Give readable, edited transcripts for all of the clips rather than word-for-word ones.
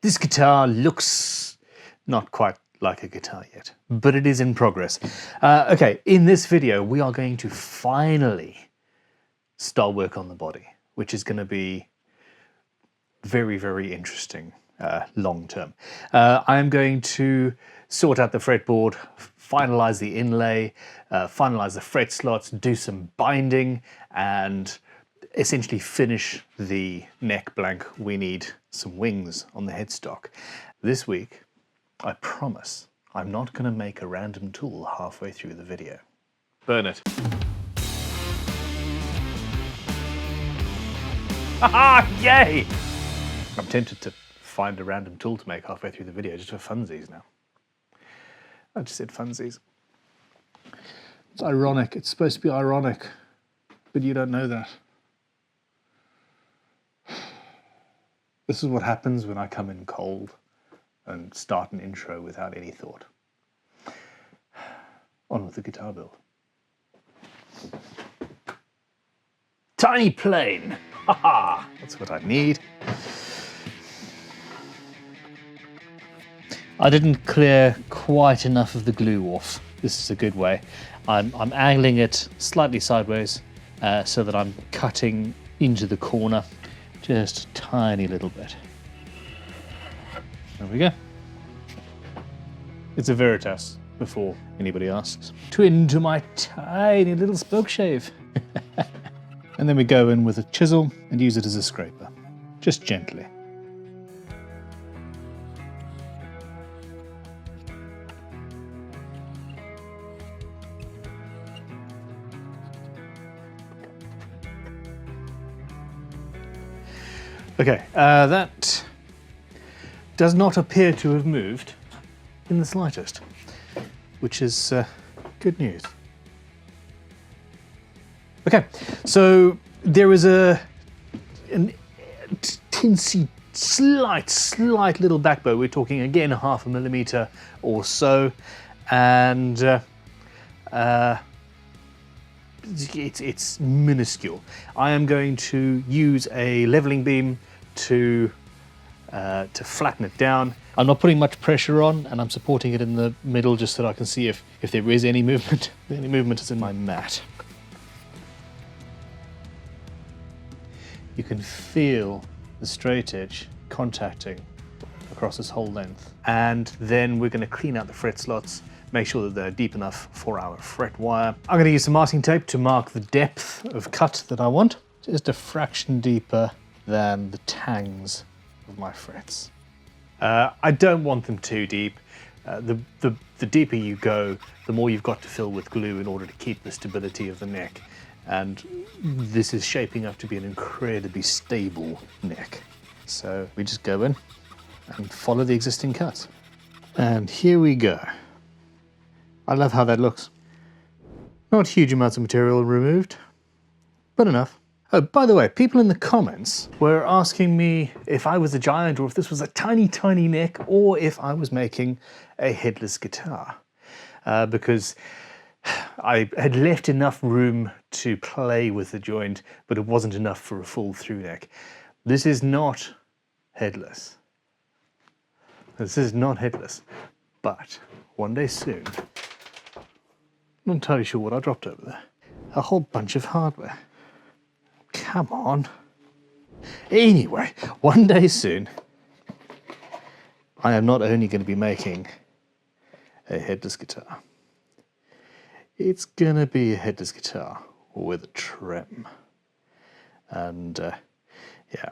This guitar looks not quite like a guitar yet, but it is in progress. Okay, in this video, we are going to finally start work on the body, which is going to be very, very interesting long term. I am going to sort out the fretboard, finalize the inlay, finalize the fret slots, do some binding, and essentially finish the neck blank. We need some wings on the headstock. This week, I promise, I'm not going to make a random tool halfway through the video. Burn it. Haha, yay! I'm tempted to find a random tool to make halfway through the video just for funsies now. I just said funsies. It's ironic. It's supposed to be ironic, but you don't know that. This is what happens when I come in cold and start an intro without any thought. On with the guitar build. Tiny plane! Haha! That's what I need. I didn't clear quite enough of the glue off. This is a good way. I'm angling it slightly sideways so that I'm cutting into the corner just a tiny little bit. There we go. It's a Veritas, before anybody asks. Twin to my tiny little spoke shave. And then we go in with a chisel and use it as a scraper, just gently. Okay, that does not appear to have moved in the slightest, which is good news. Okay, so there is an tinsy, slight little back bow. We're talking again 0.5 millimeter or so, and it's minuscule. I am going to use a leveling beam to flatten it down. I'm not putting much pressure on, and I'm supporting it in the middle just so that I can see if there is any movement. Any movement is in my mat. You can feel the straight edge contacting across this whole length. And then we're going to clean out the fret slots, make sure that they're deep enough for our fret wire. I'm going to use some masking tape to mark the depth of cut that I want, just a fraction deeper than the tangs of my frets. I don't want them too deep. The deeper you go, the more you've got to fill with glue in order to keep the stability of the neck. And this is shaping up to be an incredibly stable neck. So we just go in and follow the existing cuts. And here we go. I love how that looks. Not huge amounts of material removed, but enough. Oh, by the way, people in the comments were asking me if I was a giant or if this was a tiny, tiny neck or if I was making a headless guitar. Because I had left enough room to play with the joint, but it wasn't enough for a full through neck. This is not headless. This is not headless, but one day soon, I'm not entirely sure what I dropped over there. A whole bunch of hardware. Come on. Anyway, one day soon, I am not only going to be making a headless guitar. It's going to be a headless guitar with a trem. And yeah,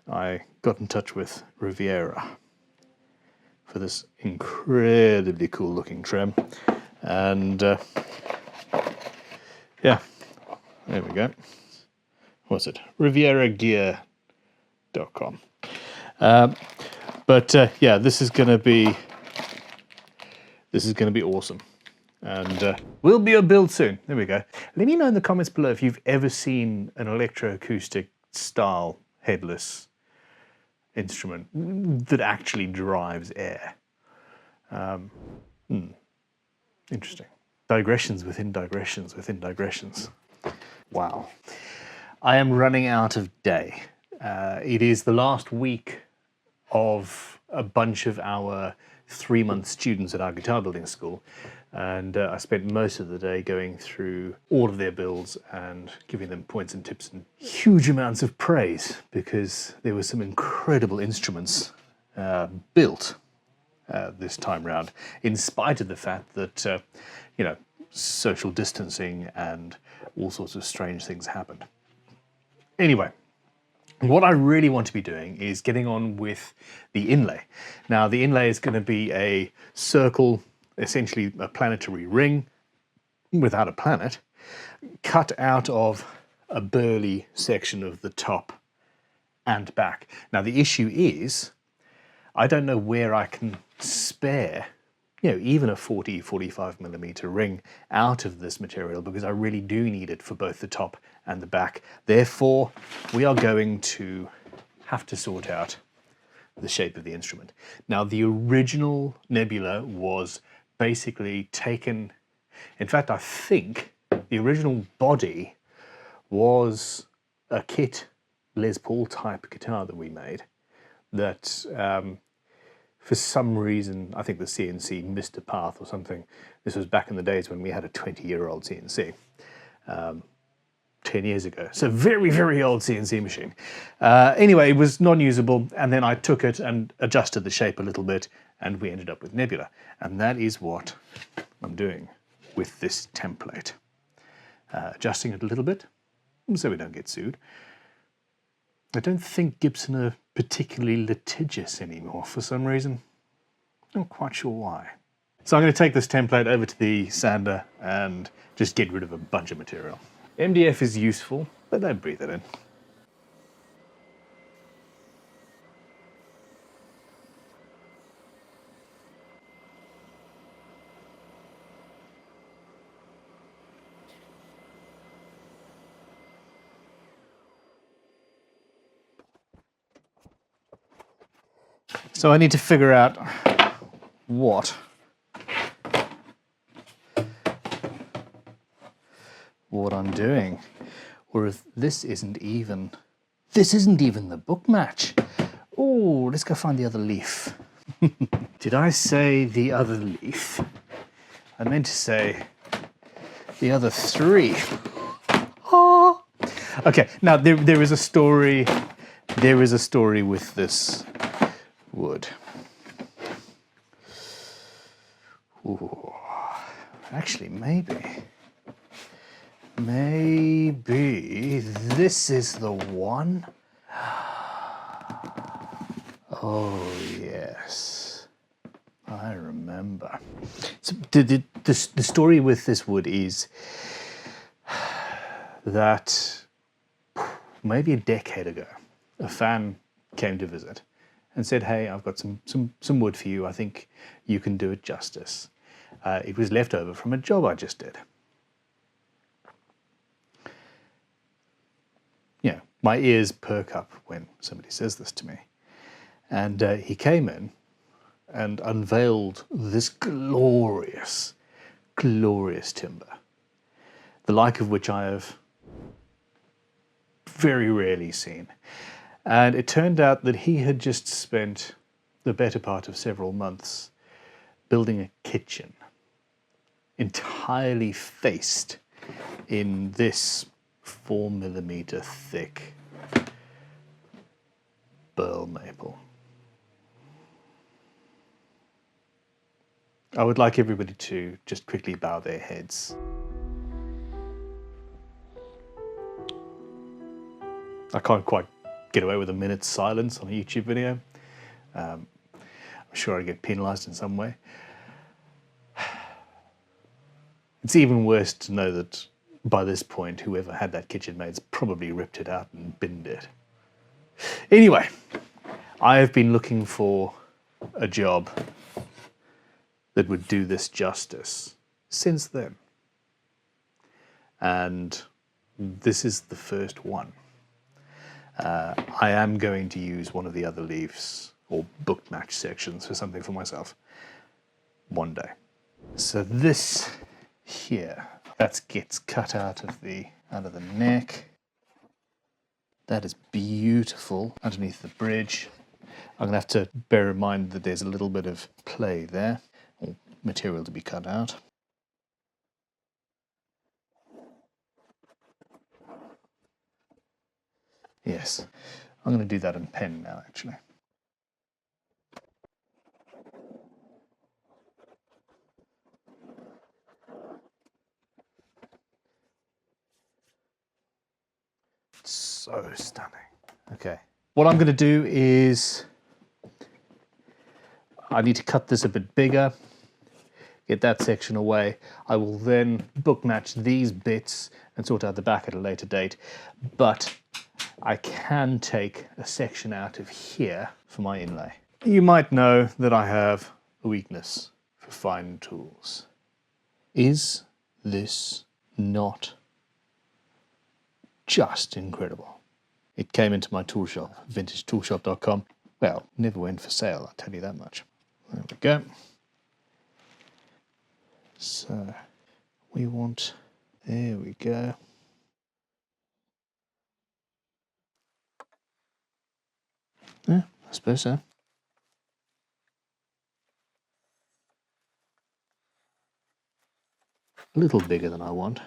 I got in touch with Riviera for this incredibly cool looking trem. And yeah, there we go. What's it? RivieraGear.com. But yeah, this is going to be awesome. And will be a build soon. There we go. Let me know in the comments below if you've ever seen an electroacoustic style headless instrument that actually drives air. Interesting. Digressions within digressions within digressions. Wow. I am running out of day. It is the last week of a bunch of our 3-month students at our guitar building school, and I spent most of the day going through all of their builds and giving them points and tips and huge amounts of praise, because there were some incredible instruments built this time round, in spite of the fact that social distancing and all sorts of strange things happened. Anyway, what I really want to be doing is getting on with the inlay. Now, the inlay is going to be a circle, essentially a planetary ring without a planet, cut out of a burly section of the top and back. Now, the issue is, I don't know where I can spare even a 45 millimeter ring out of this material, because I really do need it for both the top and the back. Therefore, we are going to have to sort out the shape of the instrument. Now, the original Nebula was basically taken, in fact, I think the original body was a kit Les Paul type guitar that we made that for some reason, I think the CNC missed a path or something. This was back in the days when we had a 20-year-old CNC, 10 years ago. So very, very old CNC machine. Anyway, it was non-usable, and then I took it and adjusted the shape a little bit, and we ended up with Nebula. And that is what I'm doing with this template. Adjusting it a little bit so we don't get sued. I don't think Gibson are particularly litigious anymore for some reason. Not quite sure why. So I'm going to take this template over to the sander and just get rid of a bunch of material. MDF is useful, but don't breathe it in. So I need to figure out what I'm doing, or if this isn't even the book match. Oh, let's go find the other leaf. Did I say the other leaf? I meant to say the other three. Oh. Okay, now there is a story. There is a story with this wood. Ooh. Actually, maybe this is the one. Oh yes, I remember. So the story with this wood is that maybe a decade ago, a fan came to visit and said, "Hey, I've got some wood for you. I think you can do it justice." It was left over from a job I just did. Yeah, my ears perk up when somebody says this to me. And he came in and unveiled this glorious, glorious timber, the like of which I have very rarely seen. And it turned out that he had just spent the better part of several months building a kitchen entirely faced in this 4mm thick Burl Maple. I would like everybody to just quickly bow their heads. I can't quite get away with a minute's silence on a YouTube video. I'm sure I'd get penalized in some way. It's even worse to know that by this point, whoever had that kitchen made's probably ripped it out and binned it. Anyway, I have been looking for a job that would do this justice since then. And this is the first one. I am going to use one of the other leaves or book match sections for something for myself one day. So this here, that gets cut out of the neck. That is beautiful underneath the bridge. I'm going to have to bear in mind that there's a little bit of play there, or material to be cut out. Yes, I'm going to do that in pen now, actually. So stunning. Okay. What I'm going to do is I need to cut this a bit bigger, get that section away. I will then book match these bits and sort out the back at a later date. But I can take a section out of here for my inlay. You might know that I have a weakness for fine tools. Is this not just incredible? It came into my tool shop, vintagetoolshop.com. Well, never went for sale, I'll tell you that much. There we go. So, we want, there we go. Yeah, I suppose so. A little bigger than I want.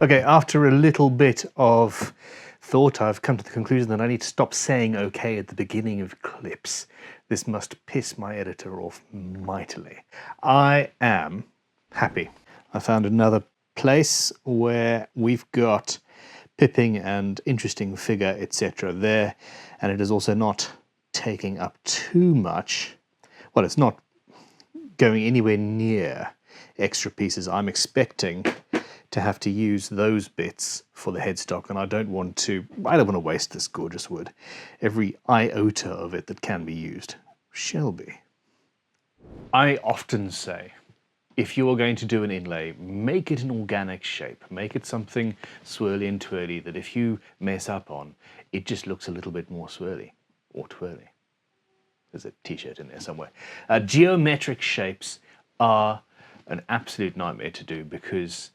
Okay, after a little bit of thought, I've come to the conclusion that I need to stop saying okay at the beginning of clips. This must piss my editor off mightily. I am happy. I found another place where we've got pipping and interesting figure, etc. there, and it is also not taking up too much. Well, it's not going anywhere near extra pieces. I'm expecting to have to use those bits for the headstock, and I don't want to waste this gorgeous wood. Every iota of it that can be used shall be. I often say, if you are going to do an inlay, make it an organic shape. Make it something swirly and twirly that if you mess up on, it just looks a little bit more swirly or twirly. There's a t-shirt in there somewhere. Geometric shapes are an absolute nightmare to do because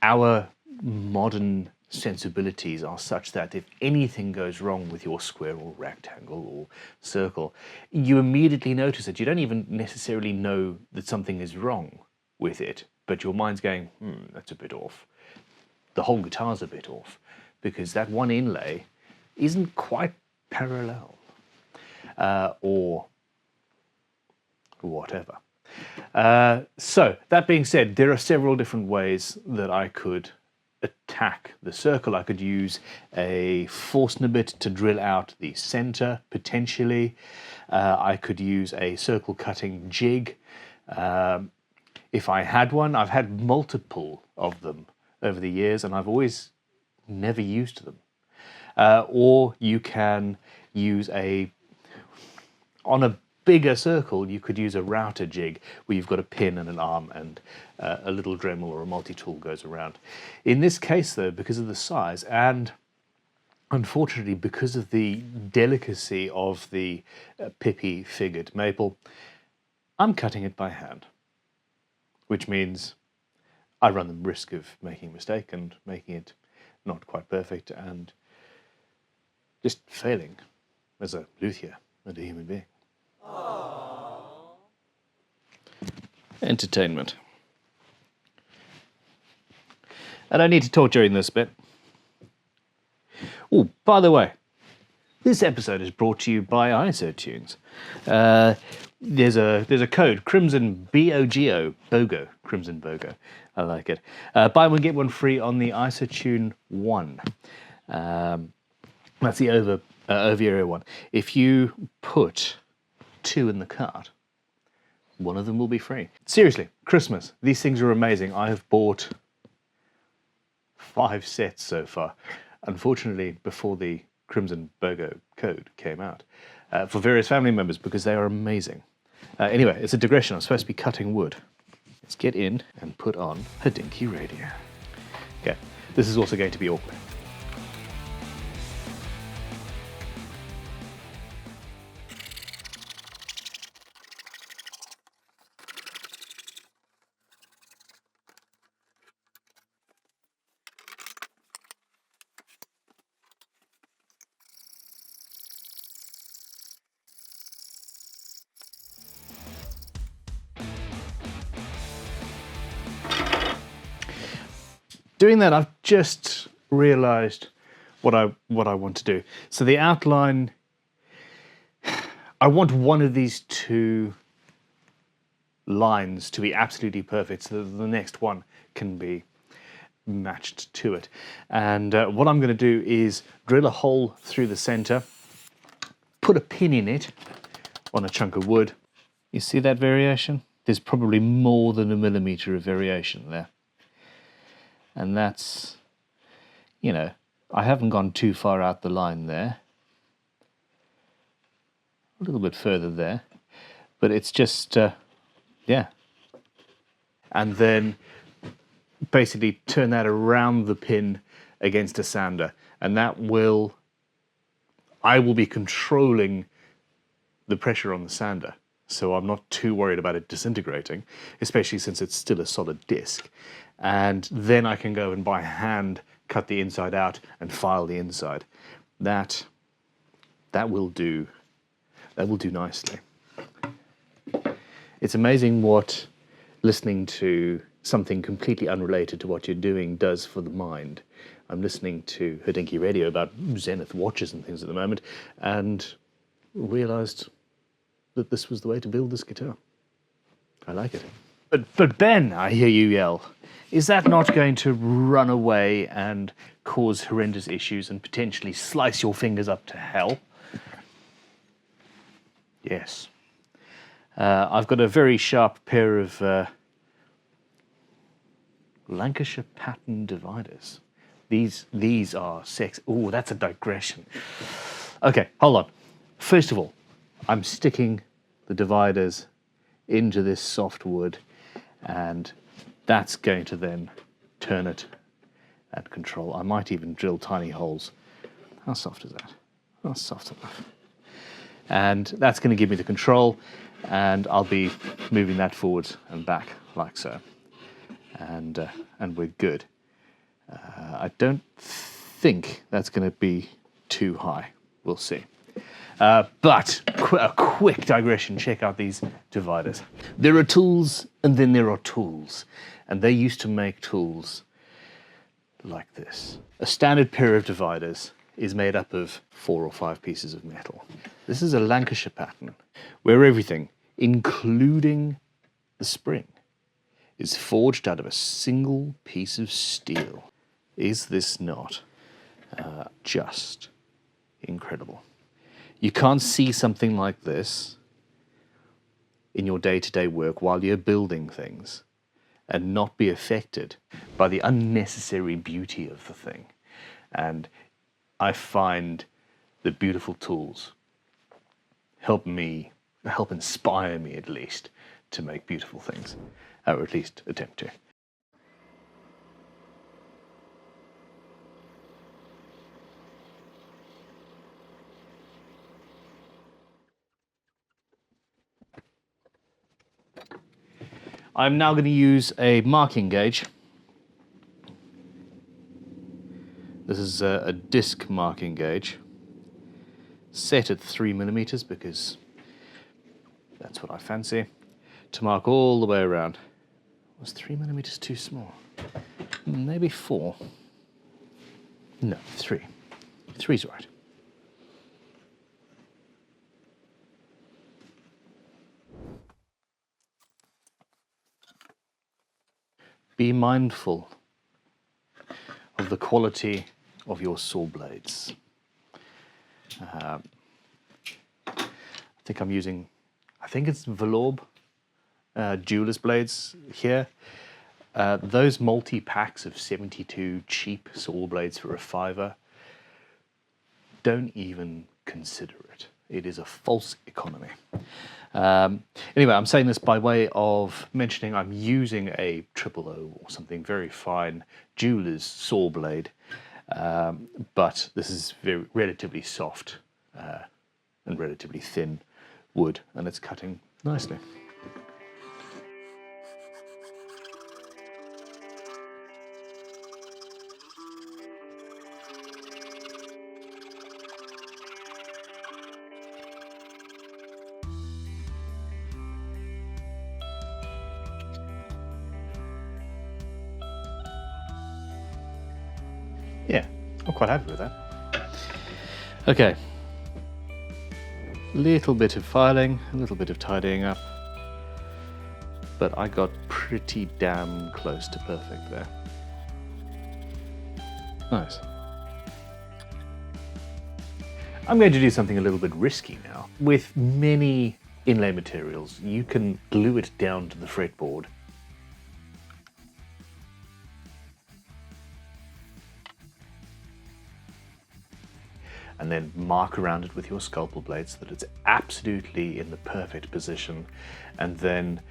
our modern sensibilities are such that if anything goes wrong with your square or rectangle or circle, you immediately notice it. You don't even necessarily know that something is wrong with it, but your mind's going, that's a bit off. The whole guitar's a bit off because that one inlay isn't quite parallel or whatever. So, that being said, there are several different ways that I could attack the circle. I could use a Forstner bit to drill out the center, potentially. I could use a circle cutting jig. If I had one, I've had multiple of them over the years and I've always never used them. Or you can use on a bigger circle, you could use a router jig where you've got a pin and an arm and a little Dremel or a multi-tool goes around. In this case though, because of the size and unfortunately because of the delicacy of the pippy figured maple, I'm cutting it by hand, which means I run the risk of making a mistake and making it not quite perfect and just failing as a luthier and a human being. Entertainment. I don't need to talk during this bit. Oh, by the way, this episode is brought to you by IsoTunes. There's a code, Crimson BOGO, BOGO, Crimson BOGO. I like it. Buy one, get one free on the IsoTune 1. That's the over-ear one. If you put 2 in the cart, one of them will be free. Seriously, Christmas. These things are amazing. I have bought 5 sets so far. Unfortunately, before the Crimson BOGO code came out, for various family members because they are amazing. Anyway, it's a digression. I'm supposed to be cutting wood. Let's get in and put on a dinky radio. Okay, this is also going to be awkward. Doing that, I've just realized what I want to do. So the outline, I want one of these two lines to be absolutely perfect so that the next one can be matched to it. And what I'm going to do is drill a hole through the center, put a pin in it on a chunk of wood. You see that variation? There's probably more than 1 millimeter of variation there. And that's, you know, I haven't gone too far out the line there. A little bit further there. But it's just, yeah. And then basically turn that around the pin against a sander. And that will, I will be controlling the pressure on the sander. So I'm not too worried about it disintegrating, especially since it's still a solid disc. And then I can go and by hand cut the inside out and file the inside. That will do nicely. It's amazing what listening to something completely unrelated to what you're doing does for the mind. I'm listening to Hodinkee Radio about Zenith watches and things at the moment, and realized that this was the way to build this guitar. I like it. But Ben, I hear you yell, is that not going to run away and cause horrendous issues and potentially slice your fingers up to hell? Yes. I've got a very sharp pair of Lancashire pattern dividers. These are sex. Oh, that's a digression. Okay, hold on. First of all, I'm sticking the dividers into this soft wood, and that's going to then turn it and control. I might even drill tiny holes. How soft is that? Not soft enough. And that's going to give me the control, and I'll be moving that forwards and back like so. And we're good. I don't think that's going to be too high. We'll see. But a quick digression, check out these dividers. There are tools and then there are tools. And they used to make tools like this. A standard pair of dividers is made up of 4 or 5 pieces of metal. This is a Lancashire pattern where everything, including the spring, is forged out of a single piece of steel. Is this not just incredible? You can't see something like this in your day-to-day work while you're building things and not be affected by the unnecessary beauty of the thing. And I find that beautiful tools help inspire me at least to make beautiful things, or at least attempt to. I'm now going to use a marking gauge. This is a disc marking gauge, set at 3 millimeters because that's what I fancy, to mark all the way around. Was 3 millimeters too small? Maybe 4. No, 3. 3's right. Be mindful of the quality of your saw blades. I think I'm using, I think it's Velourb jeweler's blades here. Those multi-packs of 72 cheap saw blades for a $5, don't even consider it. It is a false economy. Anyway, I'm saying this by way of mentioning I'm using a 000 or something very fine jeweler's saw blade, but this is relatively soft and relatively thin wood, and it's cutting nicely. Yeah, I'm quite happy with that. Okay. Little bit of filing, a little bit of tidying up, but I got pretty damn close to perfect there. Nice. I'm going to do something a little bit risky now. With many inlay materials, you can glue it down to the fretboard. And then mark around it with your scalpel blade so that it's absolutely in the perfect position, and then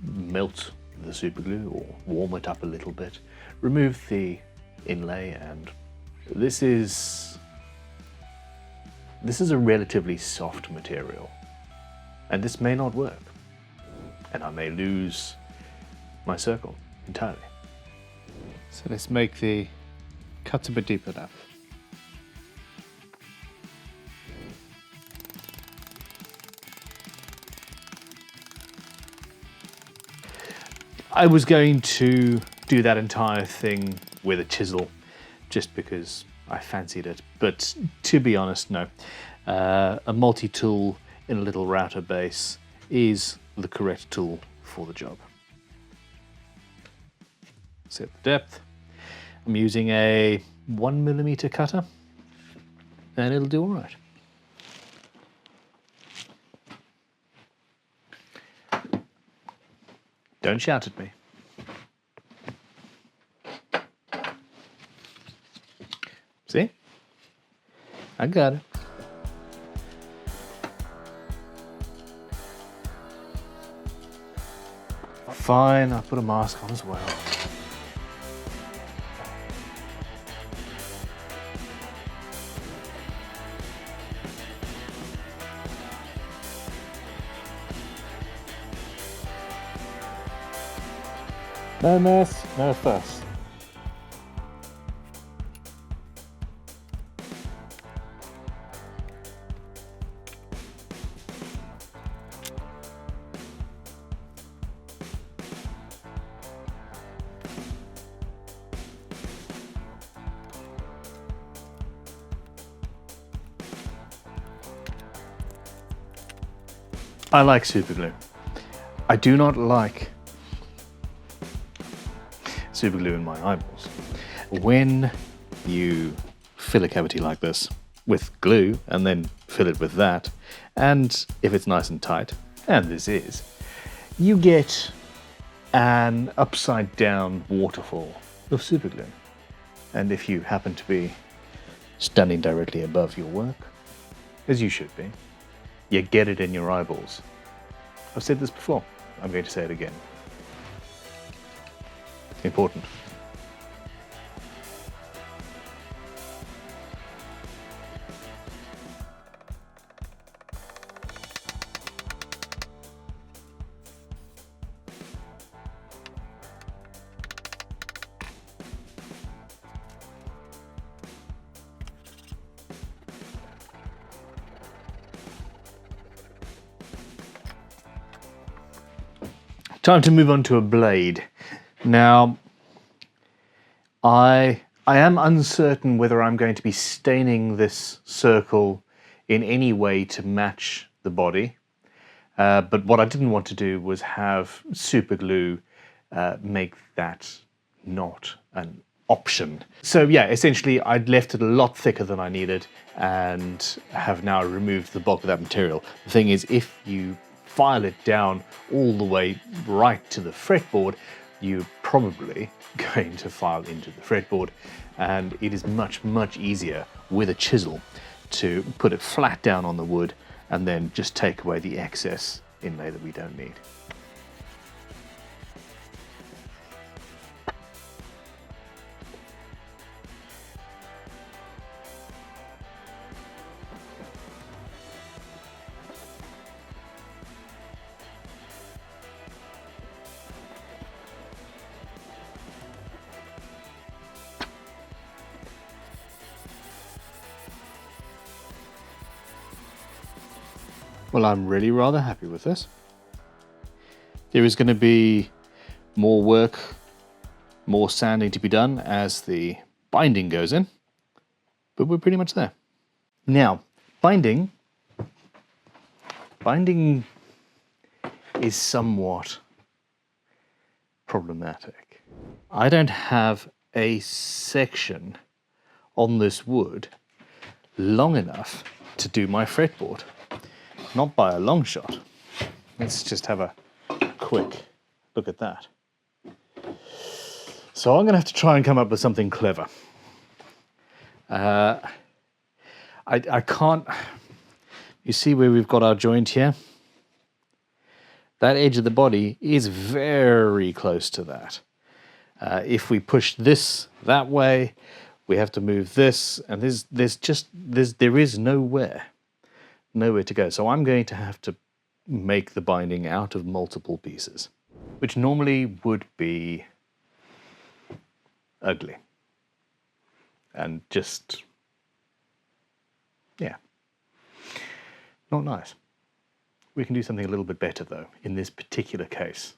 melt the super glue or warm it up a little bit, remove the inlay, and this is a relatively soft material, and this may not work, and I may lose my circle entirely. So let's make the cuts a bit deeper now. I was going to do that entire thing with a chisel just because I fancied it, but to be honest, no. A multi-tool in a little router base is the correct tool for the job. Set the depth. I'm using a 1mm cutter, and it'll do all right. Don't shout at me. See? I got it. Fine, I'll put a mask on as well. No mess, no fuss. I like super glue. I do not like super glue in my eyeballs. When you fill a cavity like this with glue and then fill it with that, and if it's nice and tight, and this is, you get an upside down waterfall of super glue. And if you happen to be standing directly above your work, as you should be, you get it in your eyeballs. I've said this before, I'm going to say it again. Important. Time to move on to a blade. Now, I am uncertain whether I'm going to be staining this circle in any way to match the body, but what I didn't want to do was have super glue make that not an option. So yeah, essentially I'd left it a lot thicker than I needed and have now removed the bulk of that material. The thing is, if you file it down all the way right to the fretboard, you're probably going to file into the fretboard, and it is much, much easier with a chisel to put it flat down on the wood and then just take away the excess inlay that we don't need. Well, I'm really rather happy with this. There is going to be more work, more sanding to be done as the binding goes in, but we're pretty much there. Now, binding is somewhat problematic. I don't have a section on this wood long enough to do my fretboard. Not by a long shot. Let's just have a quick look at that. So I'm going to have to try and come up with something clever. I can't... You see where we've got our joint here? That edge of the body is very close to that. If we push this that way, we have to move this, and there is nowhere to go. So I'm going to have to make the binding out of multiple pieces, which normally would be ugly and just, yeah, not nice. We can do something a little bit better though in this particular case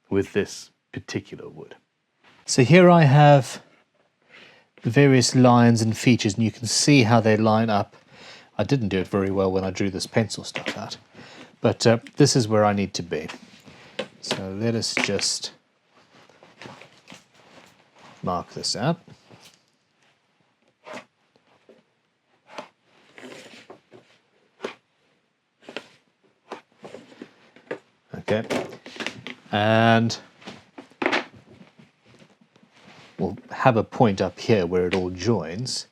with this particular wood. So here I have the various lines and features, and you can see how they line up. I didn't do it very well when I drew this pencil stuff out, but this is where I need to be. So let us just mark this out. Okay, and we'll have a point up here where it all joins.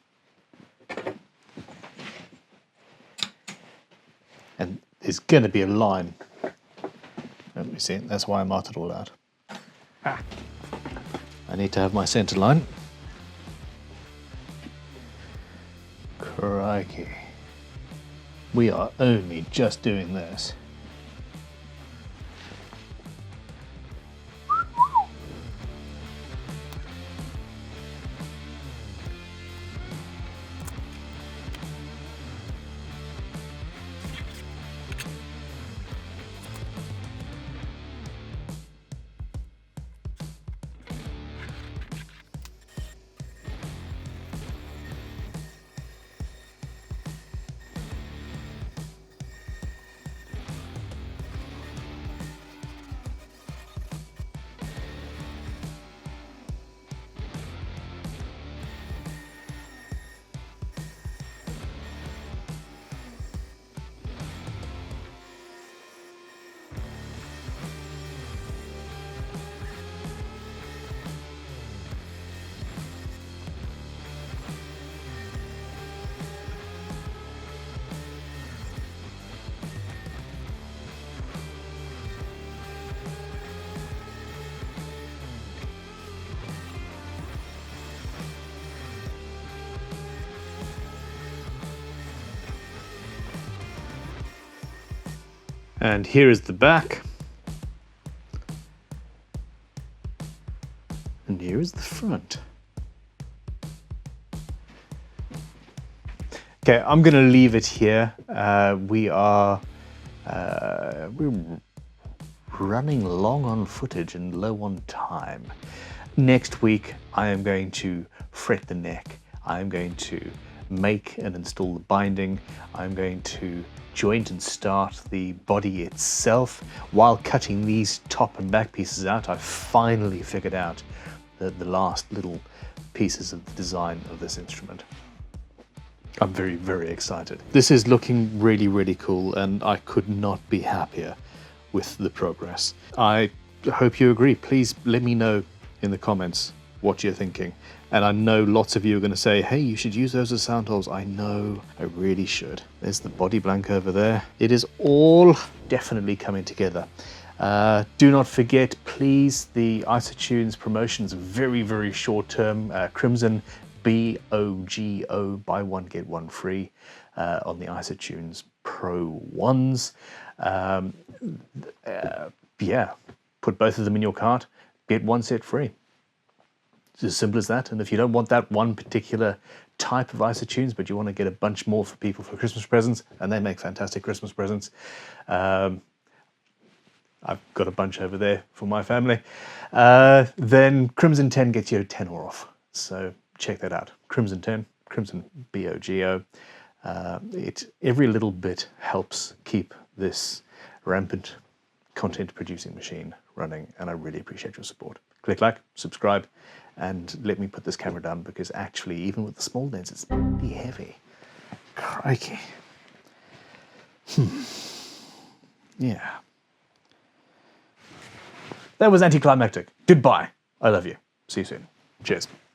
And there's going to be a line. Let me see, that's why I marked it all out. I need to have my center line. Crikey. We are only just doing this. And here is the back. And here is the front. Okay, I'm going to leave it here. We're running long on footage and low on time. Next week, I am going to fret the neck. I am going to make and install the binding. I'm going to joint and start the body itself. While cutting these top and back pieces out, I finally figured out the last little pieces of the design of this instrument. I'm very, very excited. This is looking really, really cool, and I could not be happier with the progress. I hope you agree. Please let me know in the comments what you're thinking. And I know lots of you are going to say, hey, you should use those as sound holes. I know, I really should. There's the body blank over there. It is all definitely coming together. Do not forget, please, the Isotunes promotions, very, very short term. Crimson BOGO, buy one, get one free on the Isotunes Pro 1s. Yeah, put both of them in your cart, get one set free. It's as simple as that. And if you don't want that one particular type of Isotunes, but you want to get a bunch more for people for Christmas presents, and they make fantastic Christmas presents, I've got a bunch over there for my family, then Crimson 10 gets you 10 off. So check that out. Crimson 10, Crimson BOGO. Every little bit helps keep this rampant content producing machine running, and I really appreciate your support. Click like, subscribe, and let me put this camera down, because actually, even with the small lens, it's pretty heavy. Crikey. Yeah. That was anticlimactic. Goodbye. I love you. See you soon. Cheers.